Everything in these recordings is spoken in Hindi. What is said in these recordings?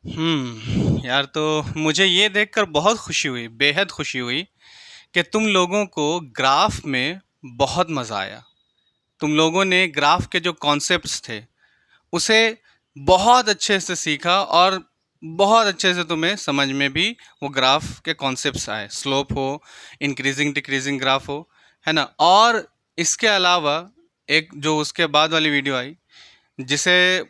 यार तो मुझे ये देखकर बहुत खुशी हुई, बेहद खुशी हुई कि तुम लोगों को ग्राफ में बहुत मज़ा आया। तुम लोगों ने ग्राफ के जो कॉन्सेप्ट्स थे, उसे बहुत अच्छे से सीखा और बहुत अच्छे से तुम्हें समझ में भी वो ग्राफ के कॉन्सेप्ट्स आए। स्लोप हो, इंक्रीजिंग डिक्रीजिंग ग्राफ हो, है ना। और इसके अलावा एक जो उसके बाद वाली वीडियो आई, जिसे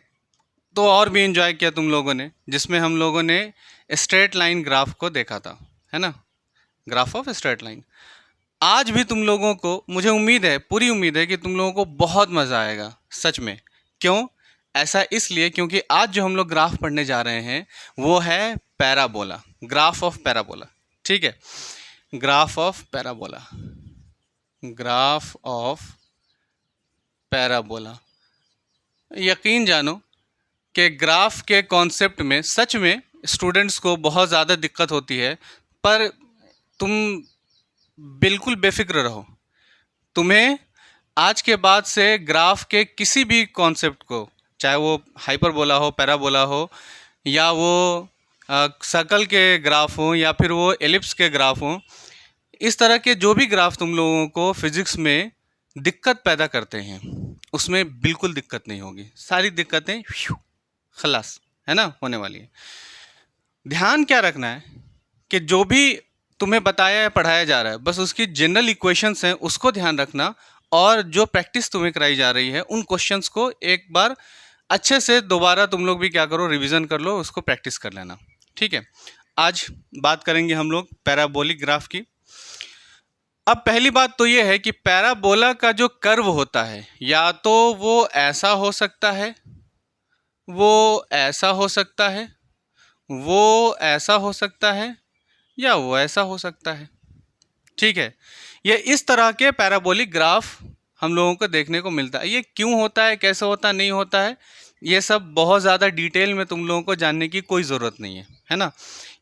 तो और भी इन्जॉय किया तुम लोगों ने, जिसमें हम लोगों ने स्ट्रेट लाइन ग्राफ को देखा था, है ना। Graph of straight line. आज भी तुम लोगों को, मुझे उम्मीद है, पूरी उम्मीद है कि तुम लोगों को बहुत मज़ा आएगा, सच में। क्यों? ऐसा इसलिए क्योंकि आज जो हम लोग ग्राफ पढ़ने जा रहे हैं वो है पैराबोला, ग्राफ ऑफ पैराबोला। ठीक है, graph of parabola, graph of parabola. यकीन जानो कि ग्राफ के कॉन्सेप्ट में सच में स्टूडेंट्स को बहुत ज़्यादा दिक्कत होती है, पर तुम बिल्कुल बेफिक्र रहो। तुम्हें आज के बाद से ग्राफ के किसी भी कॉन्सेप्ट को, चाहे वो हाइपरबोला हो, पैराबोला हो, या वो सर्कल के ग्राफ हो, या फिर वो एलिप्स के ग्राफ हो, इस तरह के जो भी ग्राफ तुम लोगों को फिजिक्स में दिक्कत पैदा करते हैं, उसमें बिल्कुल दिक्कत नहीं होगी। सारी दिक्कतें खलास, है ना, होने वाली है। ध्यान क्या रखना है कि जो भी तुम्हें बताया या पढ़ाया जा रहा है, बस उसकी जनरल इक्वेशंस हैं, उसको ध्यान रखना। और जो प्रैक्टिस तुम्हें कराई जा रही है, उन क्वेश्चंस को एक बार अच्छे से दोबारा तुम लोग भी क्या करो, रिवीजन कर लो, उसको प्रैक्टिस कर लेना। ठीक है। आज बात करेंगे हम लोग पैराबोलिक ग्राफ की। अब पहली बात तो ये है कि पैराबोला का जो कर्व होता है, या तो वो ऐसा हो सकता है, वो ऐसा हो सकता है, वो ऐसा हो सकता है, या वो ऐसा हो सकता है। ठीक है। ये इस तरह के पैराबोलिक ग्राफ हम लोगों को देखने को मिलता है। ये क्यों होता है, कैसे होता है, नहीं होता है, ये सब बहुत ज़्यादा डिटेल में तुम लोगों को जानने की कोई ज़रूरत नहीं है ना।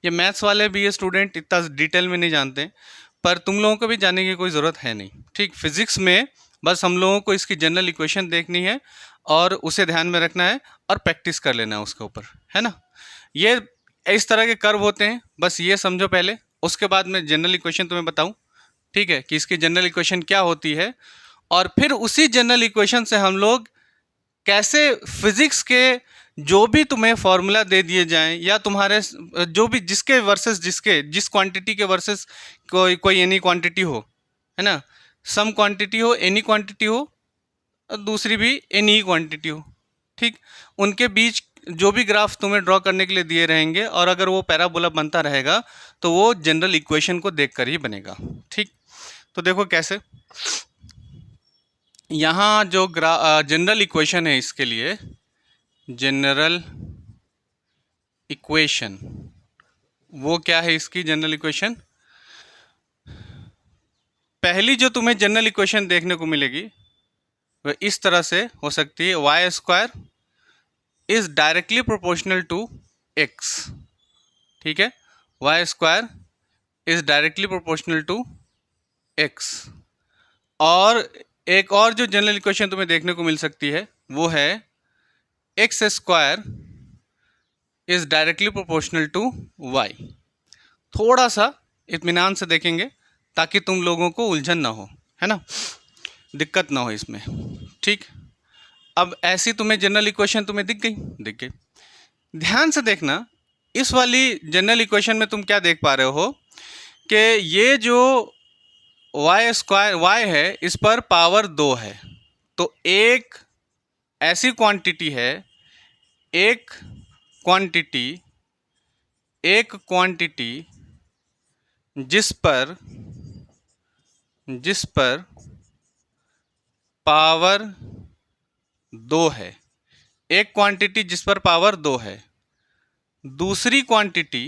ये मैथ्स वाले भी, ये स्टूडेंट इतना डिटेल में नहीं जानते, पर तुम लोगों को भी जानने की कोई ज़रूरत है नहीं। ठीक, फिजिक्स में बस हम लोगों को इसकी जनरल इक्वेशन देखनी है और उसे ध्यान में रखना है और प्रैक्टिस कर लेना है उसके ऊपर, है ना। ये इस तरह के कर्व होते हैं, बस ये समझो पहले। उसके बाद मैं जनरल इक्वेशन तुम्हें बताऊं, ठीक है, कि इसकी जनरल इक्वेशन क्या होती है। और फिर उसी जनरल इक्वेशन से हम लोग कैसे फिजिक्स के जो भी तुम्हें फॉर्मूला दे दिए जाएं, या तुम्हारे जो भी जिसके वर्सेस जिसके जिस क्वांटिटी के वर्सेस कोई कोई एनी क्वांटिटी हो, है ना, सम क्वांटिटी हो, एनी क्वांटिटी हो, और दूसरी भी एनी क्वांटिटी हो, ठीक, उनके बीच जो भी ग्राफ तुम्हें ड्रॉ करने के लिए दिए रहेंगे, और अगर वो पैराबोला बनता रहेगा तो वो जनरल इक्वेशन को देखकर ही बनेगा। ठीक, तो देखो कैसे। यहाँ जो जनरल इक्वेशन है, इसके लिए जनरल इक्वेशन, वो क्या है इसकी जनरल इक्वेशन। पहली जो तुम्हें जनरल इक्वेशन देखने को मिलेगी वह इस तरह से हो सकती है, Y square is directly proportional to X. ठीक है, Y square is directly proportional to X. और एक और जो जनरल इक्वेशन तुम्हें देखने को मिल सकती है वो है x square is directly proportional to Y. थोड़ा सा इत्मीनान से देखेंगे ताकि तुम लोगों को उलझन ना हो, है ना, दिक्कत ना हो इसमें। ठीक, अब ऐसी तुम्हें जनरल इक्वेशन तुम्हें दिख गई। ध्यान से देखना, इस वाली जनरल इक्वेशन में तुम क्या देख पा रहे हो कि ये जो वाई स्क्वायर वाई है, इस पर पावर 2 है। तो एक ऐसी क्वांटिटी है, एक क्वांटिटी एक क्वांटिटी जिस पर पावर 2 है, एक क्वांटिटी जिस पर पावर 2 है। दूसरी क्वांटिटी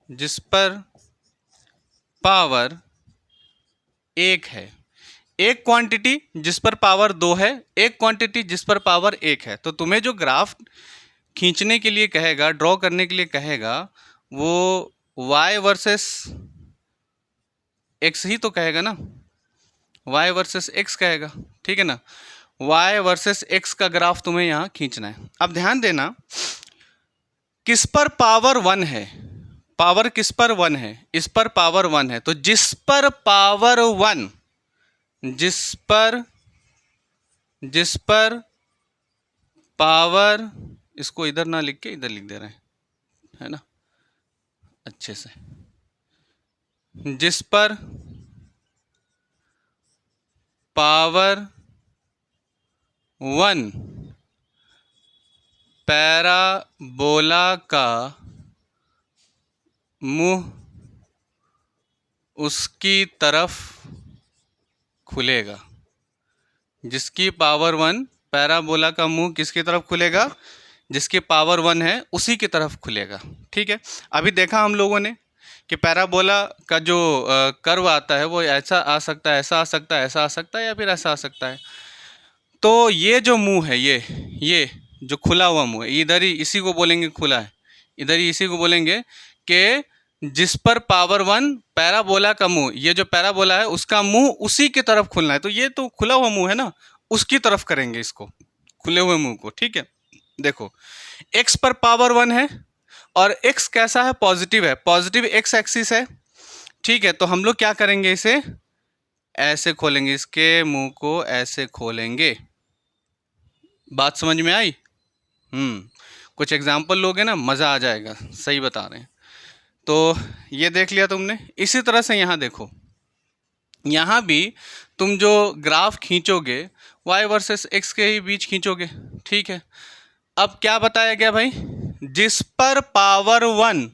जिस पर पावर 1 है। एक क्वांटिटी जिस पर पावर 2 है, एक क्वांटिटी जिस पर पावर 1 है। तो तुम्हें जो ग्राफ खींचने के लिए कहेगा, ड्रॉ करने के लिए कहेगा, वो y वर्सेस x ही तो कहेगा ना। y वर्सेस x कहेगा, ठीक है ना। y वर्सेस x का ग्राफ तुम्हें यहाँ खींचना है। अब ध्यान देना किस पर पावर 1 है, पावर किस पर 1 है, इस पर पावर 1 है। तो जिस पर पावर 1, जिस पर पावर, इसको इधर ना लिख के इधर लिख दे रहे हैं, है ना, अच्छे से, जिस पर पावर 1 पैराबोला का मुंह उसकी तरफ खुलेगा। जिसकी पावर 1 पैराबोला का मुंह किसकी तरफ खुलेगा, जिसकी पावर 1 है उसी की तरफ खुलेगा, ठीक है। अभी देखा हम लोगों ने कि पैराबोला का जो कर्व आता है वो ऐसा आ सकता है, ऐसा आ सकता है, ऐसा आ सकता है, या फिर ऐसा आ सकता है। तो ये जो मुंह है, ये जो खुला हुआ मुंह है, इधर ही इसी को बोलेंगे खुला है, इधर ही इसी को बोलेंगे कि जिस पर पावर 1 पैराबोला का मुंह, ये जो पैराबोला है उसका मुंह उसी की तरफ खुलना है। तो ये तो खुला हुआ मुंह है ना, उसकी तरफ करेंगे इसको, खुले हुए मुंह को, ठीक है। देखो x पर पावर 1 है और x कैसा है, पॉजिटिव है, पॉजिटिव x एक्सिस है, ठीक है। तो हम लोग क्या करेंगे, इसे ऐसे खोलेंगे, इसके मुंह को ऐसे खोलेंगे। बात समझ में आई? कुछ एग्जाम्पल लोगे ना, मज़ा आ जाएगा, सही बता रहे हैं। तो ये देख लिया तुमने। इसी तरह से यहाँ देखो, यहाँ भी तुम जो ग्राफ खींचोगे y वर्सेस x के ही बीच खींचोगे, ठीक है। अब क्या बताया गया भाई, जिस पर पावर 1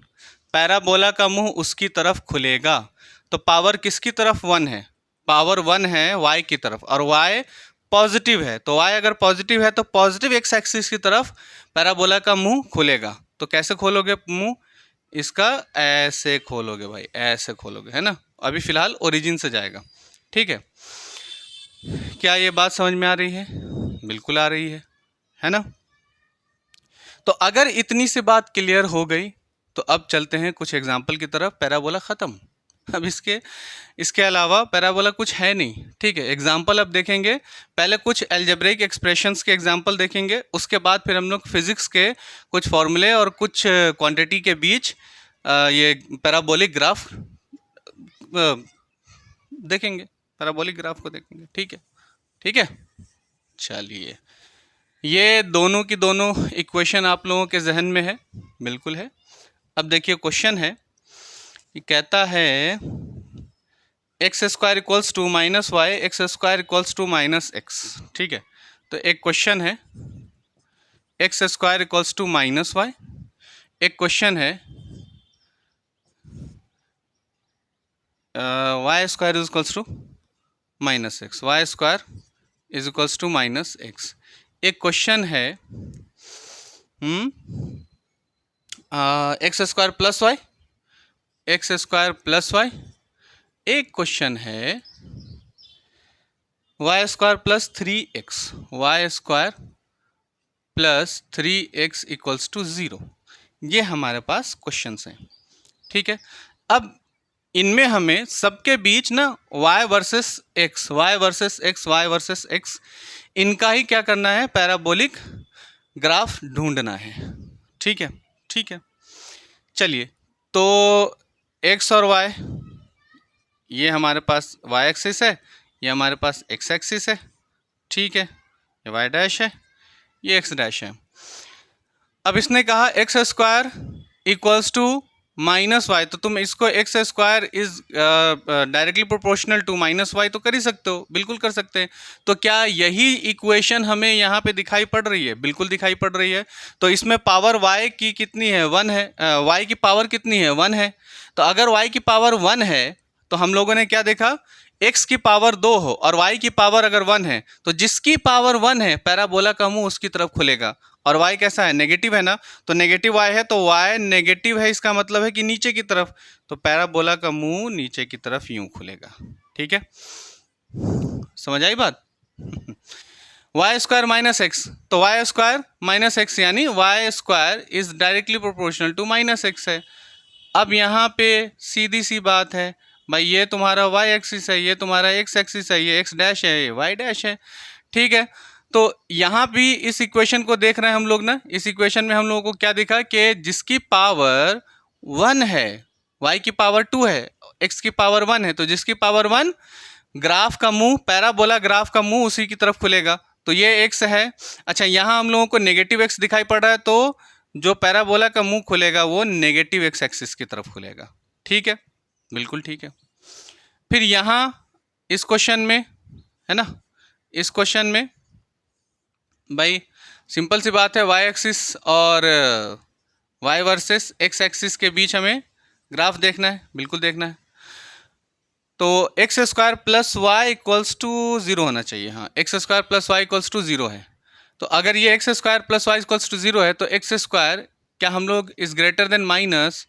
पैराबोला का मुंह उसकी तरफ खुलेगा। तो पावर किसकी तरफ 1 है, पावर 1 है y की तरफ, और y पॉजिटिव है। तो y अगर पॉजिटिव है तो पॉजिटिव x एक्सिस की तरफ पैराबोला का मुंह खुलेगा। तो कैसे खोलोगे मुंह, इसका ऐसे खोलोगे भाई, ऐसे खोलोगे, है ना। अभी फिलहाल ओरिजिन से जाएगा, ठीक है। क्या ये बात समझ में आ रही है? बिल्कुल आ रही है ना। तो अगर इतनी सी बात क्लियर हो गई तो अब चलते हैं कुछ एग्जाम्पल की तरफ। पैराबोला ख़त्म, अब इसके अलावा पैराबोला कुछ है नहीं, ठीक है। एग्जाम्पल अब देखेंगे, पहले कुछ एल्जेब्रिक एक्सप्रेशंस के एग्जाम्पल देखेंगे, उसके बाद फिर हम लोग फिजिक्स के कुछ फॉर्मूले और कुछ क्वांटिटी के बीच ये पैराबोलिक ग्राफ देखेंगे, पैराबोलिक ग्राफ को देखेंगे, ठीक है। चलिए, ये दोनों की दोनों इक्वेशन आप लोगों के जहन में है, बिल्कुल है। अब देखिए क्वेश्चन है, ये कहता है x square equals to minus Y, X square equals to minus X, ठीक है। तो एक क्वेश्चन है x square equals to minus Y, एक क्वेश्चन है Y square is equals to minus X, Y square is equals to minus X. एक क्वेश्चन है x square plus Y, X square plus Y. एक क्वेश्चन है Y square plus 3x, Y square plus 3x equals to 0। ये हमारे पास क्वेश्चंस हैं, ठीक है। अब इनमें हमें सबके बीच ना y versus x, y versus x, y versus x, इनका ही क्या करना है, पैराबोलिक ग्राफ ढूंढना है, ठीक है। चलिए, तो x और y, ये हमारे पास y एक्सिस है, ये हमारे पास x एक्सिस है, ठीक है। ये y डैश है, ये x डैश है। अब इसने कहा X square equals to minus Y, तो तुम इसको X square is directly proportional to minus Y तो कर ही सकते हो, बिल्कुल कर सकते हैं। तो क्या यही इक्वेशन हमें यहाँ पे दिखाई पड़ रही है? बिल्कुल दिखाई पड़ रही है। तो इसमें पावर y की कितनी है, 1 है, y की पावर कितनी है, 1 है। तो अगर y की पावर 1 है तो हम लोगों ने क्या देखा, x की पावर 2 हो और y की पावर अगर 1 है, तो जिसकी पावर 1 है पैराबोला का मुंह उसकी तरफ खुलेगा। और y कैसा है, नेगेटिव है ना, तो नेगेटिव y है, तो y नेगेटिव है, इसका मतलब है कि नीचे की तरफ, तो पैराबोला का मुंह नीचे की तरफ यूं खुलेगा, ठीक है। समझ आई बात? वाई स्क्वायर माइनस एक्स, तो वाई स्क्वायर माइनस एक्स यानी Y square is directly proportional to minus X है। अब यहाँ पे सीधी सी बात है, भाई ये तुम्हारा वाई एक्सिस है, ये तुम्हारा एक्स एक्सिस है, ये एक्स डैश है, ये वाई डैश है, ठीक है। तो यहाँ भी इस इक्वेशन को देख रहे हैं हम लोग ना, इस इक्वेशन में हम लोगों को क्या दिखा कि जिसकी पावर 1 है, y की पावर 2 है, x की पावर 1 है, तो जिसकी पावर 1, ग्राफ का मुंह, पैराबोला ग्राफ का मुंह उसी की तरफ खुलेगा, तो ये x है। अच्छा, यहाँ हम लोगों को नेगेटिव x दिखाई पड़ रहा है, तो जो पैराबोला का मुंह खुलेगा वो नेगेटिव x एक्सिस की तरफ खुलेगा, ठीक है, बिल्कुल ठीक है। फिर यहाँ इस क्वेश्चन में है ना, इस क्वेश्चन में भाई सिंपल सी बात है, y एक्सिस और y वर्सेस x एक्सिस के बीच हमें ग्राफ देखना है, बिल्कुल देखना है। तो X square plus Y equals to 0 होना चाहिए, हाँ, X square plus Y equals to 0 है। तो अगर ये x square plus Y equals to 0 है, तो एक्स स्क्वायर क्या हम लोग is greater than minus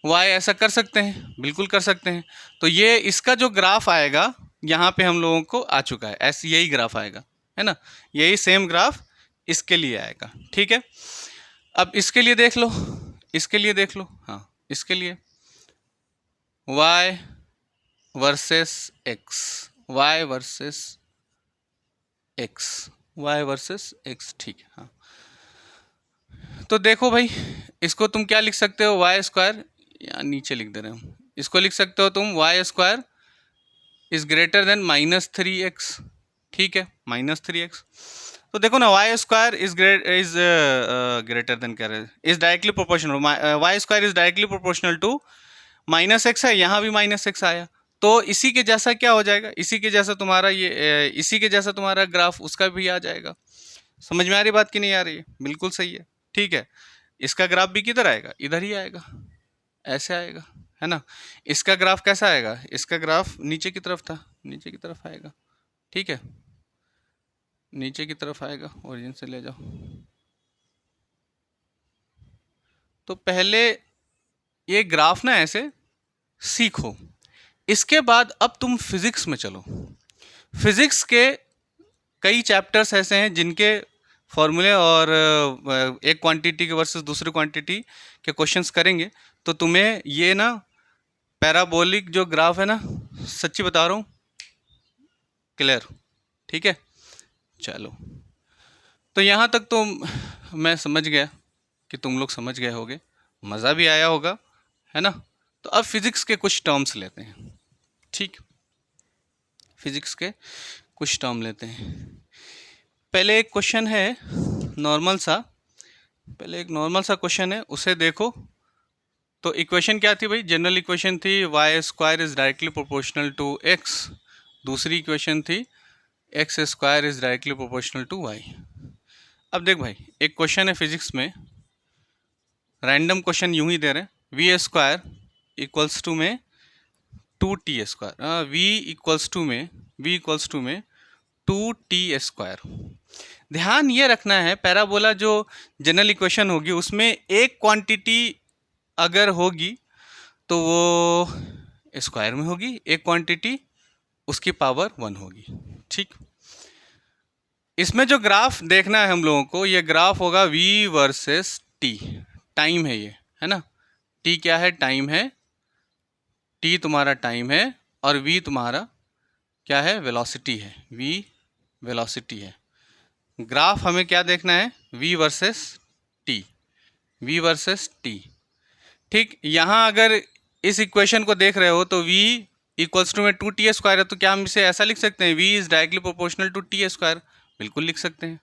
Y ऐसा कर सकते हैं? बिल्कुल कर सकते हैं। तो ये इसका जो ग्राफ आएगा यहाँ पे हम लोगों को आ चुका है, ऐसे यही ग्राफ आएगा, है ना, यही सेम ग्राफ इसके लिए आएगा, ठीक है। अब इसके लिए देख लो, इसके लिए देख लो, हाँ, इसके लिए y versus x, y versus x, y versus x, ठीक है, हाँ। तो देखो भाई, इसको तुम क्या लिख सकते हो, वाई स्क्वायर, या नीचे लिख दे रहे हो, इसको लिख सकते हो तुम Y square is greater than -3x, ठीक है, -3x। तो देखो ना, Y square is greater than, कह रहे is directly proportional, Y square is directly proportional to -x है, यहाँ भी -x आया, तो इसी के जैसा क्या हो जाएगा, इसी के जैसा तुम्हारा ये, इसी के जैसा तुम्हारा ग्राफ उसका भी आ जाएगा। समझ में आ रही बात कि नहीं आ रही है? बिल्कुल सही है, ठीक है। इसका ग्राफ भी किधर आएगा, इधर ही आएगा, ऐसे आएगा, है ना। इसका ग्राफ कैसा आएगा, इसका ग्राफ नीचे की तरफ था, नीचे की तरफ आएगा, ठीक है, नीचे की तरफ आएगा, ओरिजिन से ले जाओ। तो पहले ये ग्राफ ना ऐसे सीखो, इसके बाद अब तुम फिजिक्स में चलो। फिजिक्स के कई चैप्टर्स ऐसे हैं जिनके फॉर्मूले और एक क्वांटिटी के वर्सेस दूसरी क्वांटिटी के क्वेश्चंस करेंगे, तो तुम्हें ये ना पैराबोलिक जो ग्राफ है ना, सच्ची बता रहा हूँ, क्लियर, ठीक है। चलो, तो यहाँ तक तो मैं समझ गया कि तुम लोग समझ गए होगे, मज़ा भी आया होगा, है ना। तो अब फिज़िक्स के कुछ टर्म्स लेते हैं, ठीक, फिज़िक्स के कुछ टर्म लेते हैं। पहले एक क्वेश्चन है नॉर्मल सा, पहले एक नॉर्मल सा क्वेश्चन है, उसे देखो। तो इक्वेशन क्या थी भाई, जनरल इक्वेशन थी Y square is directly proportional to X, दूसरी इक्वेशन थी X square is directly proportional to Y. अब देख भाई, एक क्वेश्चन है फिजिक्स में, रैंडम क्वेश्चन यूं ही दे रहे हैं, वी स्क्वायर इक्वल्स टू में 2t square, we equals to में 2t स्क्वायर। ध्यान ये रखना है, पैराबोला जो जनरल इक्वेशन होगी उसमें एक क्वांटिटी अगर होगी तो वो स्क्वायर में होगी, एक क्वांटिटी उसकी पावर 1 होगी, ठीक। इसमें जो ग्राफ देखना है हम लोगों को, ये ग्राफ होगा v वर्सेस t, टाइम है ये, है ना, t क्या है, टाइम है, t तुम्हारा टाइम है और v तुम्हारा क्या है, वेलोसिटी है, v वेलोसिटी है। ग्राफ हमें क्या देखना है, v versus t, v versus t, ठीक। यहाँ अगर इस इक्वेशन को देख रहे हो तो v इक्वल्स टू में 2t स्क्वायर है, तो क्या हम इसे ऐसा लिख सकते हैं, v is directly proportional to t square, बिल्कुल लिख सकते हैं।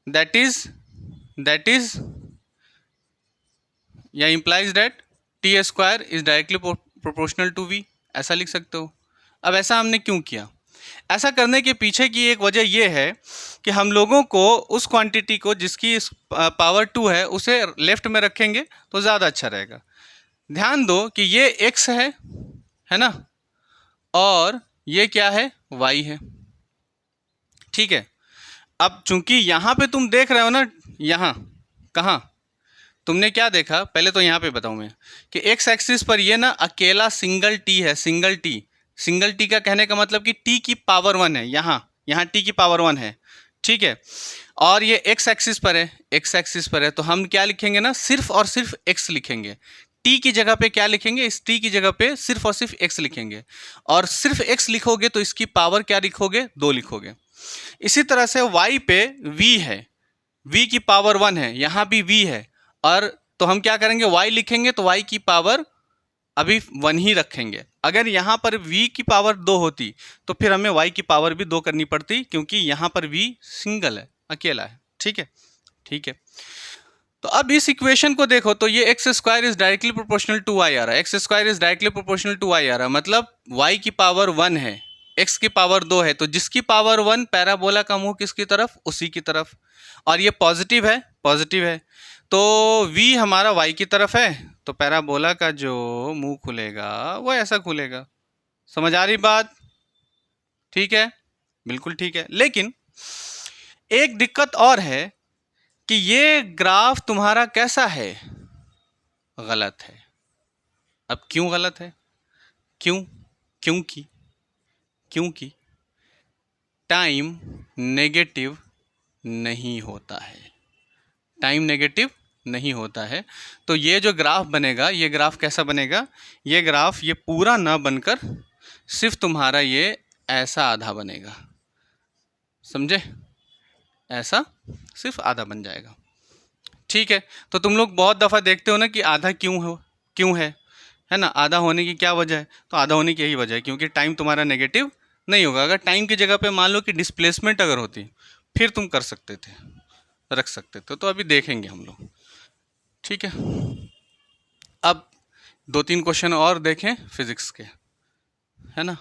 दैट इज या implies that t square is directly proportional to v, ऐसा लिख सकते हो। अब ऐसा हमने क्यों किया, ऐसा करने के पीछे की एक वजह यह है कि हम लोगों को उस क्वांटिटी को जिसकी पावर 2 है उसे लेफ्ट में रखेंगे तो ज़्यादा अच्छा रहेगा। ध्यान दो कि ये x है ना, और ये क्या है, y है, ठीक है। अब चूंकि यहाँ पे तुम देख रहे हो ना, यहाँ कहाँ तुमने क्या देखा, पहले तो यहाँ पे बताऊँ मैं कि x एक्सिस पर ये ना अकेला सिंगल t है, सिंगल t का कहने का मतलब कि t की पावर 1 है, यहाँ t की पावर 1 है, ठीक है। और ये x एक्सिस पर है, तो हम क्या लिखेंगे ना, सिर्फ और सिर्फ x लिखेंगे, t की जगह पे क्या लिखेंगे, इस t की जगह पे सिर्फ और सिर्फ x लिखेंगे, और सिर्फ x लिखोगे तो इसकी पावर क्या लिखोगे, 2 लिखोगे। इसी तरह से y पे v है, v की पावर 1 है, यहाँ भी v है, और तो हम क्या करेंगे, y लिखेंगे तो y की पावर अभी 1 ही रखेंगे। अगर यहाँ पर v की पावर 2 होती तो फिर हमें y की पावर भी 2 करनी पड़ती, क्योंकि यहाँ पर v सिंगल है, अकेला है। ठीक है, ठीक है। तो अब इस इक्वेशन को देखो तो ये x square is directly proportional to y आ रहा है, x square is directly proportional to y आ रहा है, मतलब y की पावर 1 है, x की पावर 2 है, तो जिसकी पावर 1 पैराबोला का मुंह किसकी तरफ, उसी की तरफ, और ये पॉजिटिव है, पॉजिटिव है, तो v हमारा y की तरफ है, तो पैराबोला का जो मुंह खुलेगा वो ऐसा खुलेगा। समझ आ रही बात? ठीक है, बिल्कुल ठीक है। लेकिन एक दिक्कत और है कि ये ग्राफ तुम्हारा कैसा है, गलत है। अब क्यों गलत है, क्यों, क्योंकि टाइम नेगेटिव नहीं होता है, टाइम नेगेटिव नहीं होता है। तो ये जो ग्राफ बनेगा, ये ग्राफ कैसा बनेगा, ये ग्राफ ये पूरा ना बनकर सिर्फ तुम्हारा ये ऐसा आधा बनेगा, समझे, ऐसा सिर्फ आधा बन जाएगा। ठीक है, तो तुम लोग बहुत दफ़ा देखते हो ना कि आधा क्यों है ना, आधा होने की क्या वजह है, तो आधा होने की यही वजह है क्योंकि टाइम तुम्हारा नेगेटिव नहीं होगा। अगर टाइम की जगह पे मान लो कि डिस्प्लेसमेंट अगर होती फिर तुम कर सकते थे, रख सकते थे, तो अभी देखेंगे हम लोग। ठीक है, अब 2-3 क्वेश्चन और देखें फिजिक्स के, है ना।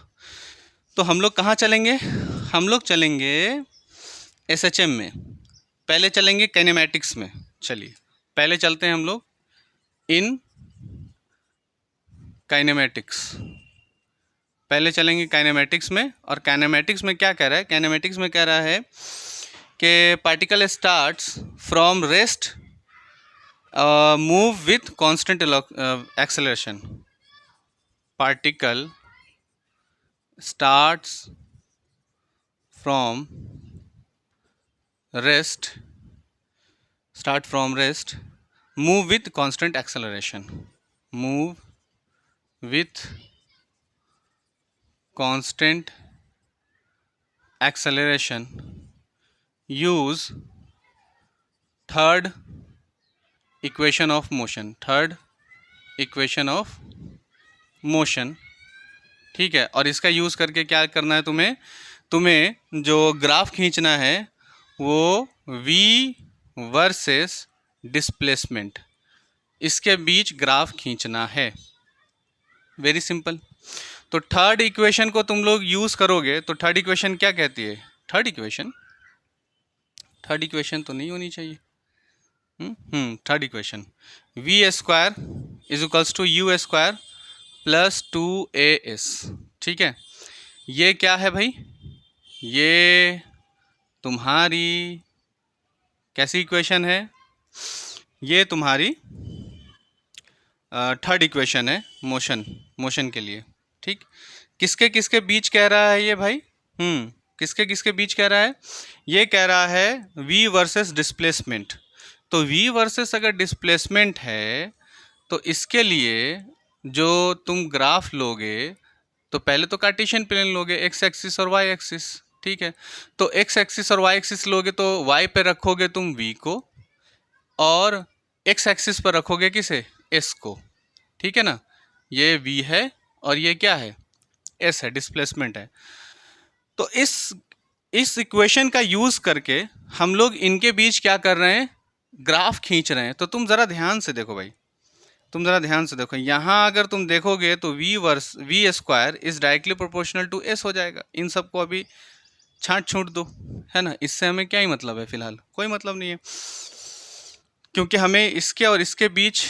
तो हम लोग कहाँ चलेंगे, हम लोग चलेंगे एसएचएम में, पहले चलेंगे काइनेमैटिक्स में। चलिए पहले चलते हैं हम लोग इन काइनेमैटिक्स, पहले चलेंगे काइनेमैटिक्स में। और काइनेमैटिक्स में क्या कह रहा है, काइनेमैटिक्स में कह रहा है कि particle starts from rest move with constant acceleration, particle starts from rest, start from rest, move with constant acceleration, move with constant acceleration, use third equation of motion, third equation of motion। ठीक है, और इसका यूज़ करके क्या करना है तुम्हें जो ग्राफ खींचना है वो v वर्सेस डिस्प्लेसमेंट, इसके बीच ग्राफ खींचना है। Very simple. तो थर्ड इक्वेशन को तुम लोग यूज़ करोगे तो थर्ड इक्वेशन क्या कहती है, थर्ड इक्वेशन तो नहीं होनी चाहिए, third equation V square is equals to U square plus 2as। ठीक है, ये क्या है भाई, ये तुम्हारी कैसी इक्वेशन है, ये तुम्हारी थर्ड इक्वेशन है मोशन के लिए। ठीक, किसके किसके बीच कह रहा है ये भाई, किसके किसके बीच कह रहा है, ये कह रहा है v वर्सेस डिस्प्लेसमेंट। तो v वर्सेस अगर डिस्प्लेसमेंट है तो इसके लिए जो तुम ग्राफ लोगे तो पहले तो कार्टेशियन प्लेन लोगे, एक्स एक्सिस और वाई एक्सिस। ठीक है, तो एक्स एक्सिस और वाई एक्सिस लोगे तो वाई पे रखोगे तुम v को और एक्स एक्सिस पर रखोगे किसे, s को। ठीक है ना, ये v है और ये क्या है, s है, डिस्प्लेसमेंट है। तो इस इक्वेशन का यूज़ करके हम लोग इनके बीच क्या कर रहे हैं, ग्राफ खींच रहे हैं। तो तुम ज़रा ध्यान से देखो भाई, तुम ज़रा ध्यान से देखो, यहाँ अगर तुम देखोगे तो v square is directly proportional to s हो जाएगा। इन सबको अभी छांट छूट दो, है ना, इससे हमें क्या ही मतलब है, फिलहाल कोई मतलब नहीं है, क्योंकि हमें इसके और इसके बीच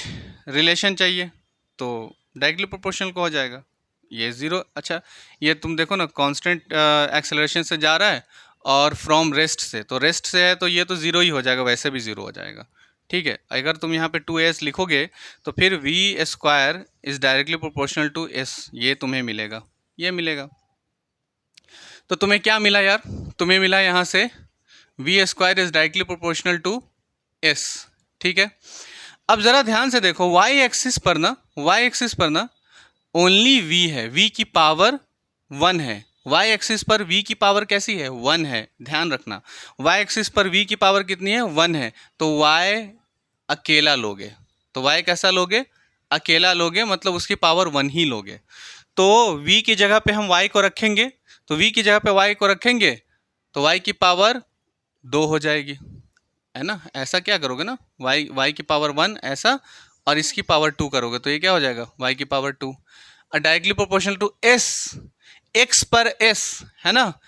रिलेशन चाहिए, तो डायरेक्टली प्रोपोर्शनल को हो जाएगा ये ज़ीरो। अच्छा, ये तुम देखो ना, कांस्टेंट एक्सेलरेशन से जा रहा है और फ्रॉम रेस्ट से, तो रेस्ट से है तो ये तो ज़ीरो ही हो जाएगा, वैसे भी ज़ीरो हो जाएगा। ठीक है, अगर तुम यहाँ पे 2s लिखोगे तो फिर v square is directly proportional to s, ये तुम्हें मिलेगा, ये मिलेगा। तो तुम्हें क्या मिला यार, तुम्हें मिला यहाँ से v square is directly proportional to s। ठीक है, अब ज़रा ध्यान से देखो, y एक्सिस पर ना वाई एक्सिस पर ना ओनली v है, v की पावर 1 है। y एक्सिस पर v की पावर कैसी है? 1 है, ध्यान रखना। y एक्सिस पर v की पावर कितनी है? 1 है, तो y अकेला लोगे। तो y कैसा लोगे? अकेला लोगे, मतलब उसकी पावर 1 ही लोगे। तो v की जगह पे हम y को रखेंगे, तो v की जगह पे y को रखेंगे तो y की पावर 2 हो जाएगी, है ना। ऐसा क्या करोगे ना, y की पावर 1 ऐसा, और इसकी पावर 2 करोगे तो ये क्या हो जाएगा? y की power 2 directly proportional to s, x पर s, है ना।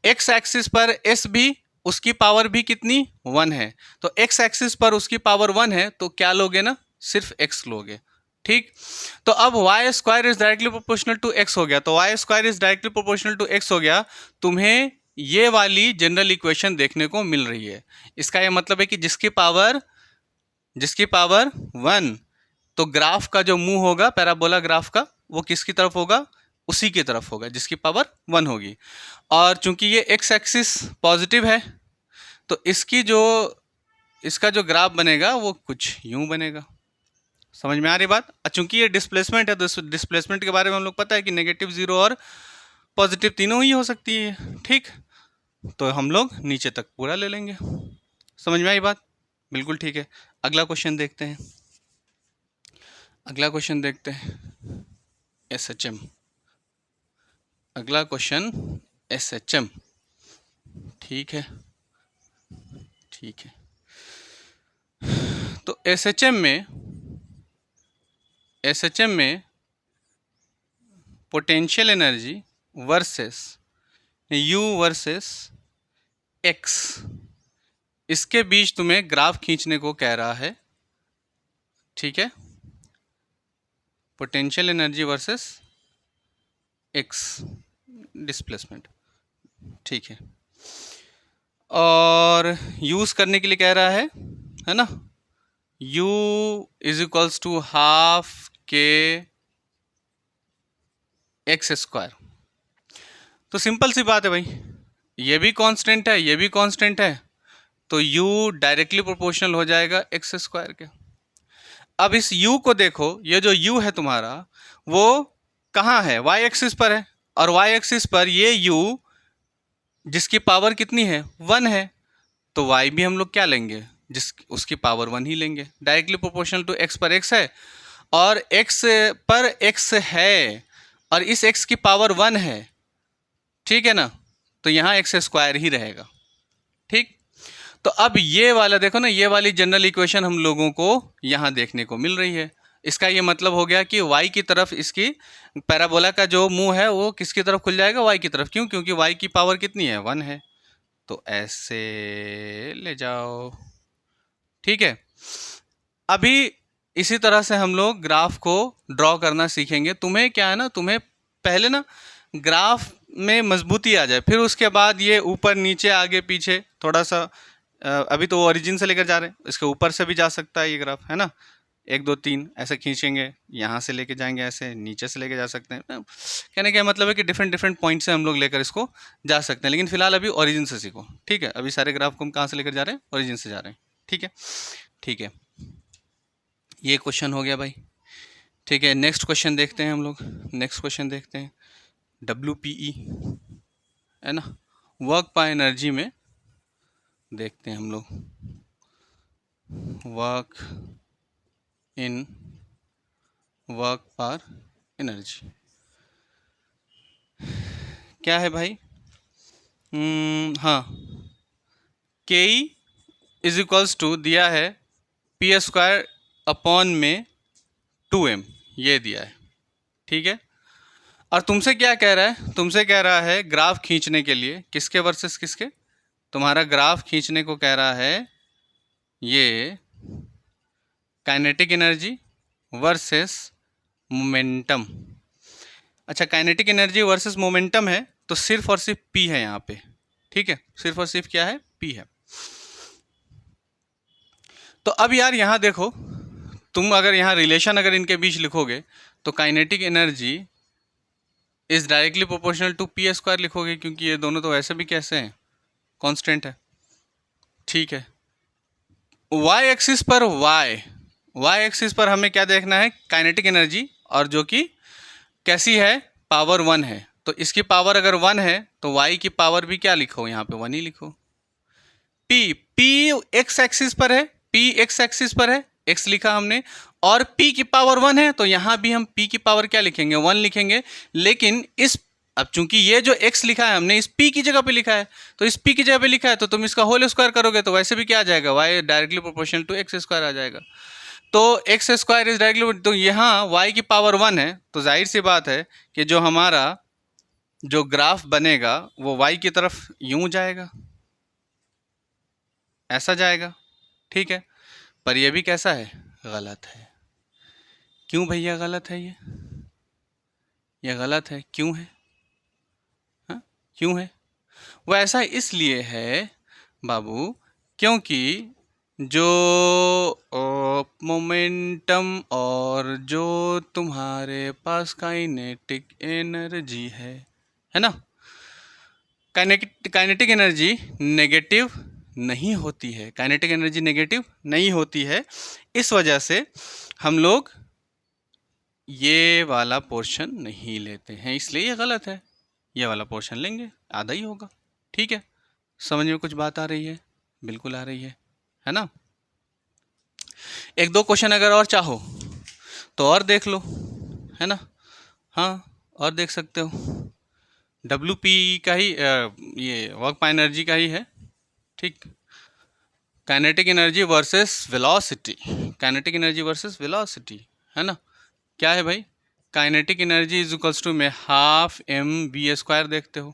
x एक्सिस पर s भी, उसकी पावर भी कितनी? 1 है। तो x एक्सिस पर उसकी पावर 1 है, तो क्या लोगे ना? सिर्फ x लोगे, ठीक। तो अब Y square is directly proportional to x हो गया, तो Y square is directly proportional to x हो गया। तुम्हें ये वाली जनरल इक्वेशन देखने को मिल रही है। इसका ये मतलब है कि जिसकी पावर 1, तो ग्राफ का जो मुंह होगा पैराबोला ग्राफ का, वो किसकी तरफ होगा? उसी की तरफ होगा जिसकी पावर 1 होगी। और चूंकि ये x एक्सिस पॉजिटिव है, तो इसका जो ग्राफ बनेगा वो कुछ यूं बनेगा। समझ में आ रही बात? चूंकि ये डिस्प्लेसमेंट है, तो डिस्प्लेसमेंट के बारे में हम लोग पता है कि नेगेटिव 0 और पॉजिटिव तीनों ही हो सकती है, ठीक। तो हम लोग नीचे तक पूरा ले लेंगे। समझ में आई बात? बिल्कुल ठीक है। अगला क्वेश्चन देखते हैं। SHM। अगला क्वेश्चन SHM, ठीक है। तो SHM में potential energy versus U versus X, इसके बीच तुम्हें ग्राफ खींचने को कह रहा है, ठीक है। Potential energy versus X displacement, ठीक है। और यूज करने के लिए कह रहा है ना। U is equals to half के एक्स स्क्वायर। तो सिंपल सी बात है भाई, ये भी कांस्टेंट है, ये भी कांस्टेंट है, तो U डायरेक्टली प्रोपोर्शनल हो जाएगा एक्स स्क्वायर के। अब इस U को देखो, ये जो U है तुम्हारा, वो कहाँ है? y एक्सिस पर है, और y एक्सिस पर ये U जिसकी पावर कितनी है? 1 है, तो y भी हम लोग क्या लेंगे? उसकी पावर 1 ही लेंगे। डायरेक्टली प्रोपोर्शनल टू x पर x है, और x पर x है, और इस x की पावर 1 है, ठीक है ना। तो यहाँ एक्स स्क्वायर ही रहेगा, ठीक। तो अब ये वाला देखो ना, ये वाली जनरल इक्वेशन हम लोगों को यहाँ देखने को मिल रही है। इसका ये मतलब हो गया कि y की तरफ इसकी पैराबोला का जो मुंह है वो किसकी तरफ खुल जाएगा? y की तरफ। क्यों? क्योंकि y की पावर कितनी है? 1 है। तो ऐसे ले जाओ, ठीक है। अभी इसी तरह से हम लोग ग्राफ को ड्रॉ करना सीखेंगे। तुम्हें क्या है ना, तुम्हें पहले ना ग्राफ में मजबूती आ जाए, फिर उसके बाद ये ऊपर नीचे आगे पीछे थोड़ा सा, अभी तो ओरिजिन से लेकर जा रहे हैं, इसके ऊपर से भी जा सकता है ये ग्राफ, है ना। 1 2 3 ऐसे खींचेंगे, यहाँ से लेके जाएंगे, ऐसे नीचे से लेके जा सकते हैं। कहने का मतलब है कि डिफरेंट पॉइंट से हम लोग लेकर इसको जा सकते हैं, लेकिन फिलहाल अभी ओरिजिन से सीखो, ठीक है। अभी सारे ग्राफ को हम कहाँ से लेकर जा रहे हैं? ओरिजिन से जा रहे हैं, ठीक है। ठीक है, ये क्वेश्चन हो गया भाई, ठीक है। नेक्स्ट क्वेश्चन देखते हैं हम लोग। नेक्स्ट क्वेश्चन देखते हैं WPE, है ना, वर्क पर एनर्जी में देखते हैं हम लोग। वर्क पर एनर्जी क्या है भाई? हाँ, KE इज इक्वल्स टू दिया है P² अपॉन में 2m, ये दिया है, ठीक है। और तुमसे क्या कह रहा है? तुमसे कह रहा है ग्राफ खींचने के लिए, किसके वर्सेस किसके? तुम्हारा ग्राफ खींचने को कह रहा है ये काइनेटिक एनर्जी वर्सेस मोमेंटम। अच्छा, काइनेटिक एनर्जी वर्सेस मोमेंटम है, तो सिर्फ और सिर्फ P है यहाँ पे, ठीक है। सिर्फ और सिर्फ क्या है? P है। तो अब यार यहाँ देखो, तुम अगर यहाँ रिलेशन अगर इनके बीच लिखोगे तो kinetic energy is directly proportional to P² लिखोगे, क्योंकि ये दोनों तो वैसे भी कैसे हैं? कांस्टेंट है, ठीक है। y एक्सिस पर वाई एक्सिस पर हमें क्या देखना है, काइनेटिक एनर्जी, और जो कि कैसी है, पावर 1 है। तो इसकी पावर अगर 1 है तो वाई की पावर भी क्या लिखो, यहाँ पे 1 ही लिखो। पी, पी एक्स एक्सिस पर है, पी एक्स एक्सिस पर है, एक्स लिखा हमने, और p की पावर 1 है तो यहाँ भी हम p की पावर क्या लिखेंगे, 1 लिखेंगे। लेकिन इस, अब चूंकि ये जो x लिखा है हमने इस p की जगह पे लिखा है, तो इस p की जगह पे लिखा है तो तुम इसका होल स्क्वायर करोगे तो वैसे भी क्या आ जाएगा, y directly proportional to x square आ जाएगा। तो एक्स स्क्वायर इज डायरेक्टली, तो यहाँ y की पावर 1 है तो जाहिर सी बात है कि जो हमारा जो ग्राफ बनेगा वो y की तरफ यूं जाएगा, ऐसा जाएगा, ठीक है। पर ये भी कैसा है, गलत है। क्यों भैया गलत है ये गलत है, क्यों है, हाँ क्यों है? वो ऐसा इसलिए है बाबू क्योंकि जो मोमेंटम और जो तुम्हारे पास काइनेटिक एनर्जी है ना, काइनेटिक एनर्जी नेगेटिव नहीं होती है, काइनेटिक एनर्जी नेगेटिव नहीं होती है। इस वजह से हम लोग ये वाला पोर्शन नहीं लेते हैं, इसलिए ये गलत है। ये वाला पोर्शन लेंगे, आधा ही होगा, ठीक है। समझ में कुछ बात आ रही है? बिल्कुल आ रही है ना। एक दो क्वेश्चन अगर और चाहो तो और देख लो, है ना। हाँ और देख सकते हो, WP का ही ये वर्क पावर एनर्जी का ही है, ठीक। Kinetic energy versus velocity, kinetic energy versus velocity, है ना। क्या है भाई, kinetic energy is equals to में हाफ mv² देखते हो।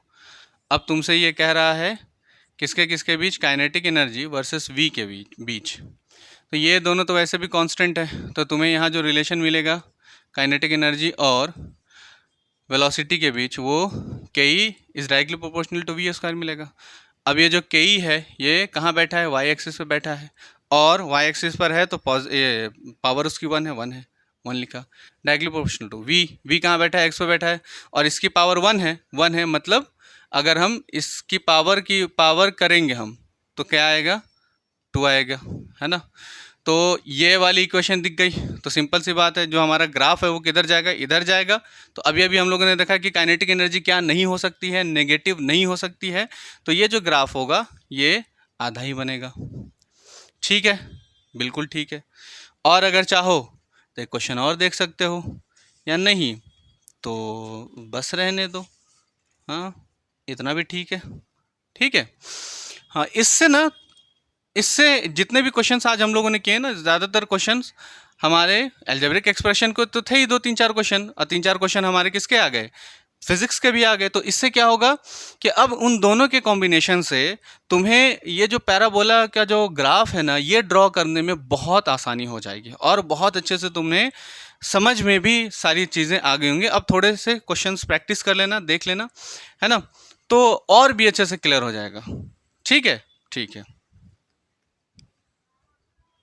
अब तुमसे ये कह रहा है किसके किसके बीच, काइनेटिक एनर्जी वर्सेस v के बीच। तो ये दोनों तो वैसे भी कांस्टेंट है, तो तुम्हें यहाँ जो रिलेशन मिलेगा काइनेटिक एनर्जी और वेलोसिटी के बीच, वो के is directly proportional to v² मिलेगा। अब ये जो के है ये कहाँ बैठा है, वाई एक्सिस पे बैठा है, और वाई एक्सिस पर है तो पावर उसकी 1 है, 1 लिखा, डायरेक्टली प्रोपोर्शनल टू v कहाँ बैठा है, एक्स पे बैठा है, और इसकी पावर 1 है, मतलब अगर हम इसकी पावर करेंगे हम तो क्या आएगा, 2 आएगा, है ना। तो ये वाली इक्वेशन दिख गई। तो सिंपल सी बात है, जो हमारा ग्राफ है वो किधर जाएगा, इधर जाएगा। तो अभी हम लोगों ने देखा कि काइनेटिक एनर्जी क्या नहीं हो सकती है, नेगेटिव नहीं हो सकती है। तो ये जो ग्राफ होगा ये आधा ही बनेगा, ठीक है, बिल्कुल ठीक है। और अगर चाहो तो एक क्वेश्चन और देख सकते हो, या नहीं तो बस रहने दो, हाँ इतना भी ठीक है, ठीक है। हाँ इससे जितने भी क्वेश्चंस आज हम लोगों ने किए ना, ज़्यादातर क्वेश्चंस हमारे अलजेब्रिक एक्सप्रेशन को तो थे ही 2-3-4 क्वेश्चन, और 3-4 क्वेश्चन हमारे किसके आ गए, फिजिक्स के भी आ गए। तो इससे क्या होगा कि अब उन दोनों के कॉम्बिनेशन से तुम्हें ये जो पैराबोला का जो ग्राफ है ना, ये ड्रॉ करने में बहुत आसानी हो जाएगी, और बहुत अच्छे से तुमने समझ में भी सारी चीज़ें आ गई होंगी। अब थोड़े से क्वेश्चंस प्रैक्टिस कर लेना, देख लेना, है ना, तो और भी अच्छे से क्लियर हो जाएगा, ठीक है। ठीक है।